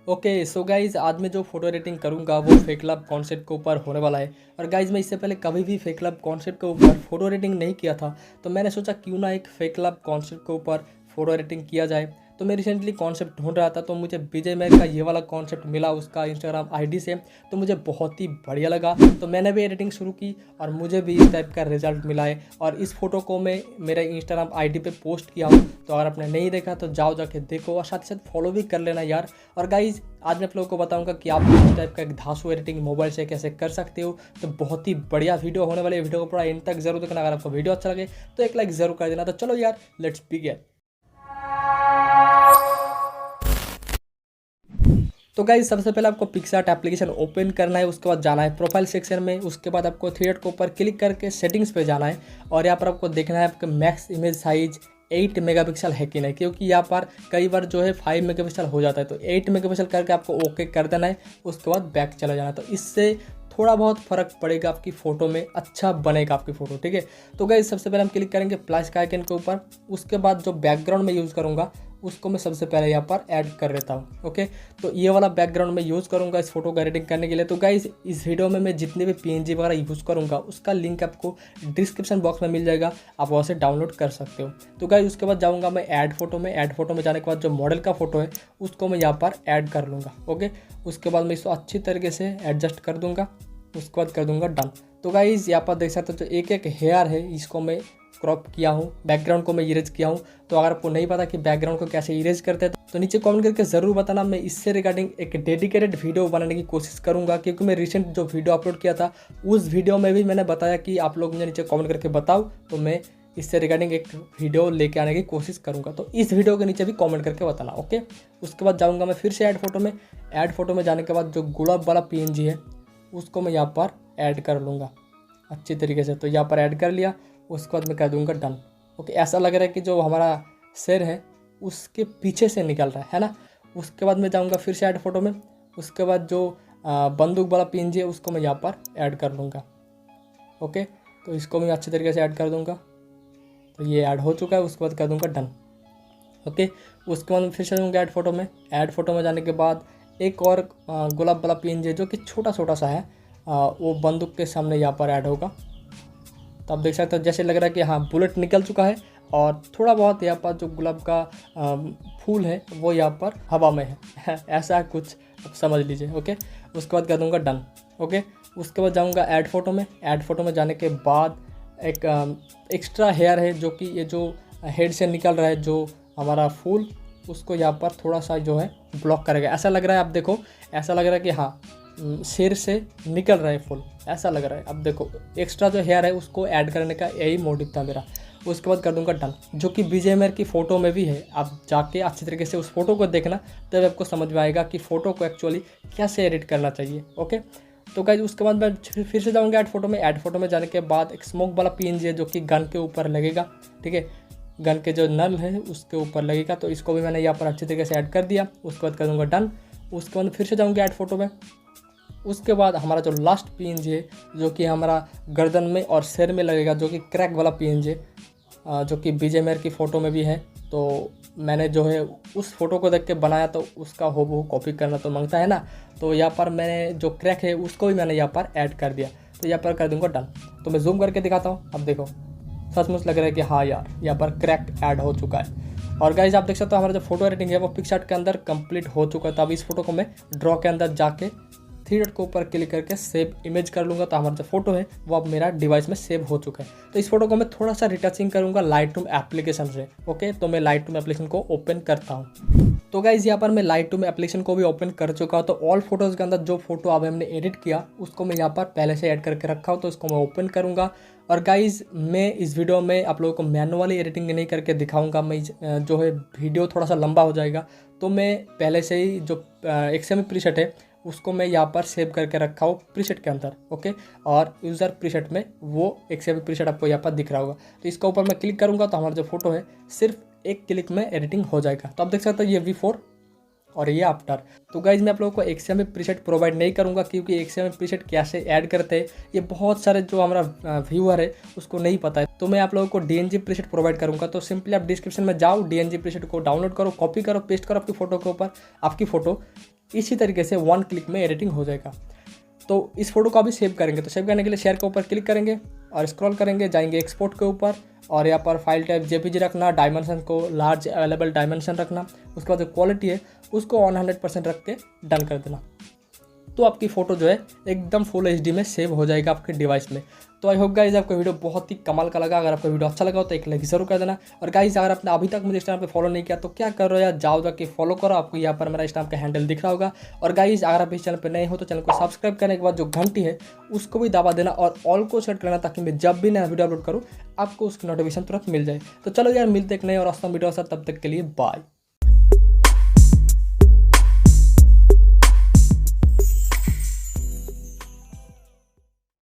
Okay so guys आज मैं जो फोटो एडिटिंग करूँगा वो फेक लव कॉन्सेप्ट के ऊपर होने वाला है। और गाइज मैं इससे पहले कभी भी फेक लव कॉन्सेप्ट के ऊपर फोटो एडिटिंग नहीं किया था, तो मैंने सोचा क्यों ना एक फेक लव कॉन्सेप्ट के ऊपर फोटो एडिटिंग किया जाए। तो मैं रिसेंटली कॉन्सेप्ट ढूंढ रहा था, तो मुझे विजय मैर का ये वाला कॉन्सेप्ट मिला उसका इंस्टाग्राम आईडी से, तो मुझे बहुत ही बढ़िया लगा। तो मैंने भी एडिटिंग शुरू की और मुझे भी इस टाइप का रिजल्ट मिला है। और इस फोटो को मैं मेरे इंस्टाग्राम आईडी पे पोस्ट किया हूँ, तो अगर आपने नहीं देखा तो जाओ जाके देखो और साथ ही साथ फॉलो भी कर लेना यार। और गाइज आज मैं आप लोगों को बताऊंगा कि आप इस टाइप का एक धांसू एडिटिंग मोबाइल से कैसे कर सकते हो। तो बहुत ही बढ़िया वीडियो होने वाली है, वीडियो को पूरा एंड तक जरूर देखना। अगर आपको वीडियो अच्छा लगे तो एक लाइक जरूर कर देना। तो चलो यार लेट्स बिगिन। तो गाइज सबसे पहले आपको पिक्सआर्ट एप्लीकेशन ओपन करना है, उसके बाद जाना है प्रोफाइल सेक्शन में, उसके बाद आपको थ्री डॉट के ऊपर क्लिक करके सेटिंग्स पे जाना है। और यहाँ पर आपको देखना है आपका मैक्स इमेज साइज 8 मेगापिक्सल है कि नहीं, क्योंकि यहाँ पर कई बार जो है 5 मेगापिक्सल हो जाता है। तो 8 मेगापिक्सल करके आपको ओके कर देना है, उसके बाद बैक चला जाना है। तो इससे थोड़ा बहुत फ़र्क पड़ेगा, आपकी फ़ोटो में अच्छा बनेगा आपकी फ़ोटो, ठीक है। तो गाइस सबसे पहले हम क्लिक करेंगे प्लस का आइकन के ऊपर, उसके बाद जो बैकग्राउंड में यूज़ करूँगा उसको मैं सबसे पहले यहाँ पर ऐड कर लेता हूँ। ओके, तो ये वाला बैकग्राउंड मैं यूज़ करूँगा इस फोटो का एडिटिंग करने के लिए। तो गाइस इस वीडियो में मैं जितने भी PNG वगैरह यूज़ करूँगा उसका लिंक आपको डिस्क्रिप्शन बॉक्स में मिल जाएगा, आप वहाँ से डाउनलोड कर सकते हो। तो गाइस उसके बाद जाऊँगा मैं ऐड फोटो में, ऐड फोटो में जाने के बाद जो मॉडल का फोटो है उसको मैं यहाँ पर ऐड कर लूँगा। ओके, उसके बाद मैं इसको अच्छी तरीके से एडजस्ट कर दूँगा, उसके बाद कर दूँगा डन। तो गाइस यहाँ पर देख सकते हो जो एक एक हेयर है इसको मैं क्रॉप किया हूँ, बैकग्राउंड को मैं इरेज किया हूँ। तो अगर आपको नहीं पता कि बैकग्राउंड को कैसे इरेज करते हैं तो नीचे कमेंट करके ज़रूर बताना, मैं इससे रिगार्डिंग एक डेडिकेटेड वीडियो बनाने की कोशिश करूँगा। क्योंकि मैं रिसेंट जो वीडियो अपलोड किया था उस वीडियो में भी मैंने बताया कि आप लोग मुझे नीचे कमेंट करके बताओ, तो मैं इससे रिगार्डिंग एक वीडियो लेके आने की कोशिश करूँगा। तो इस वीडियो के नीचे भी कॉमेंट करके बताना। ओके, उसके बाद जाऊँगा मैं फिर से ऐड फोटो में, ऐड फोटो में जाने के बाद जो गुलाब वाला PNG है उसको मैं यहाँ पर ऐड कर लूँगा अच्छी तरीके से। तो यहाँ पर ऐड कर लिया, उसके बाद मैं कर दूँगा डन। ओके, ऐसा लग रहा है कि जो हमारा सिर है उसके पीछे से निकल रहा है ना। उसके बाद मैं जाऊँगा फिर से ऐड फोटो में, उसके बाद जो बंदूक वाला PNG है उसको मैं यहाँ पर ऐड कर लूँगा। ओके, तो इसको मैं अच्छी तरीके से ऐड कर दूँगा। तो ये ऐड हो चुका है, उसके बाद कर दूँगा डन। ओके, उसके बाद फिर से जाऊँगा ऐड फोटो में, ऐड फोटो में जाने के बाद एक और गुलाब वाला PNG जो कि छोटा छोटा सा है, वो बंदूक के सामने यहाँ पर ऐड होगा। तो आप देख सकते हो जैसे लग रहा है कि हाँ बुलेट निकल चुका है और थोड़ा बहुत यहाँ पर जो गुलाब का फूल है वो यहाँ पर हवा में है ऐसा कुछ आप समझ लीजिए। ओके, उसके बाद कर दूँगा डन। ओके, उसके बाद जाऊँगा ऐड फोटो में, ऐड फोटो में जाने के बाद एक एक्स्ट्रा हेयर है जो कि ये जो हेड से निकल रहा है जो हमारा फूल, उसको यहाँ पर थोड़ा सा जो है ब्लॉक करेगा। ऐसा लग रहा है, आप देखो ऐसा लग रहा है कि हाँ सिर से निकल रहा है फूल, ऐसा लग रहा है। अब देखो एक्स्ट्रा जो हेयर है उसको ऐड करने का यही मोटिव था मेरा। उसके बाद कर दूंगा डन, जो कि विजय मैर की फ़ोटो में भी है। आप जाके अच्छी तरीके से उस फोटो को देखना, तब आपको समझ में आएगा कि फ़ोटो को एक्चुअली कैसे एडिट करना चाहिए। ओके, तो गाइस उसके बाद मैं फिर से जाऊँगा ऐड फोटो में, ऐड फोटो में जाने के बाद एक स्मोक वाला PNG है जो कि गन के ऊपर लगेगा, ठीक है, गन के जो नल है उसके ऊपर लगेगा। तो इसको भी मैंने यहाँ पर अच्छी तरीके से ऐड कर दिया, उसके बाद कर दूँगा डन। उसके बाद फिर से जाऊँगा ऐड फोटो में, उसके बाद हमारा जो लास्ट PNG है जो कि हमारा गर्दन में और सिर में लगेगा, जो कि क्रैक वाला PNG है जो कि विजय मैर की फ़ोटो में भी है। तो मैंने जो है उस फोटो को देख के बनाया, तो उसका हूबहू कॉपी करना तो मांगता है ना। तो यहाँ पर मैंने जो क्रैक है उसको भी मैंने यहाँ पर ऐड कर दिया। तो यहाँ पर कर दूँगा डन। तो मैं जूम करके दिखाता हूँ, अब देखो सचमुच लग रहा है कि हाँ यार यहाँ पर क्रैक ऐड हो चुका है। और गाइस आप देख सकते हो हमारा जो फोटो एडिटिंग है वो पिक्सआर्ट के अंदर कंप्लीट हो चुका है। तो अब इस फोटो को मैं ड्रॉ के अंदर जाके थ्री डॉट के ऊपर क्लिक करके सेव इमेज कर लूँगा। तो हमारा जो फोटो है वो अब मेरा डिवाइस में सेव हो चुका है। तो इस फोटो को मैं थोड़ा सा रिटचिंग करूँगा लाइटरूम एप्लीकेशन से। ओके, तो मैं लाइटरूम एप्लीकेशन को ओपन करता हूँ। तो गाइज यहाँ पर मैं लाइटरूम एप्लीकेशन को भी ओपन कर चुका हूँ। तो ऑल फोटोज़ के अंदर जो फोटो अब हमने एडिट किया उसको मैं यहाँ पर पहले से ऐड करके रखा हूँ, तो इसको मैं ओपन करूँगा। और गाइज मैं इस वीडियो में आप लोगों को मैनुअली एडिटिंग नहीं करके दिखाऊंगा, मैं जो है वीडियो थोड़ा सा लंबा हो जाएगा। तो मैं पहले से ही जो XML प्रीसेट है उसको मैं यहाँ पर सेव करके रखा हूँ प्रीसेट के अंदर। ओके, और यूज़र प्रीसेट में वो XML प्रीसेट आपको यहाँ पर दिख रहा होगा। तो इसके ऊपर मैं क्लिक करूँगा तो हमारा जो फोटो है सिर्फ एक क्लिक में एडिटिंग हो जाएगा। तो आप देख सकते हो ये V4 और ये आफ्टर। तो गाइज मैं आप लोगों को XML प्रीसेट प्रोवाइड नहीं करूंगा, क्योंकि XML प्रीसेट कैसे ऐड करते हैं ये बहुत सारे जो हमारा व्यूअर है उसको नहीं पता है। तो मैं आप लोगों को DNG प्रीसेट प्रोवाइड करूंगा। तो सिंपली आप डिस्क्रिप्शन में जाओ, DNG प्रीसेट को डाउनलोड करो, कॉपी करो, पेस्ट करो आपकी फ़ोटो के ऊपर, आपकी फ़ोटो इसी तरीके से 1 क्लिक में एडिटिंग हो जाएगा। तो इस फोटो को अभी सेव करेंगे, तो सेव करने के लिए शेयर के ऊपर क्लिक करेंगे और स्क्रॉल करेंगे, जाएंगे एक्सपोर्ट के ऊपर और यहाँ पर फाइल टाइप जेपीजी रखना, डायमेंशन को लार्ज अवेलेबल डायमेंशन रखना, उसके बाद जो क्वालिटी है उसको 100% रख के डन कर देना। तो आपकी फ़ोटो जो है एकदम फुल एचडी में सेव हो जाएगा आपके डिवाइस में। तो आई होप गाइज आपको वीडियो बहुत ही कमाल का लगा। अगर आपको वीडियो अच्छा लगा हो तो एक लाइक जरूर कर देना। और गाइज अगर आपने अभी तक मुझे इंस्टाग्राम पे फॉलो नहीं किया तो क्या कर रहे हो यार, जाओ जाके फॉलो करो। आपको यहाँ पर मेरा इंस्टाग्राम का हैंडल दिख रहा होगा। और गाइज अगर आप इस चैनल पर नए हो तो चैनल को सब्सक्राइब करने के बाद जो घंटी है उसको भी दबा देना और ऑल को सेट करना, ताकि मैं जब भी नया वीडियो अपलोड करूँ आपको उसकी नोटिफिकेशन तुरंत मिल जाए। तो चलो यार मिलते एक नए और आसान वीडियो के साथ, तब तक के लिए बाय।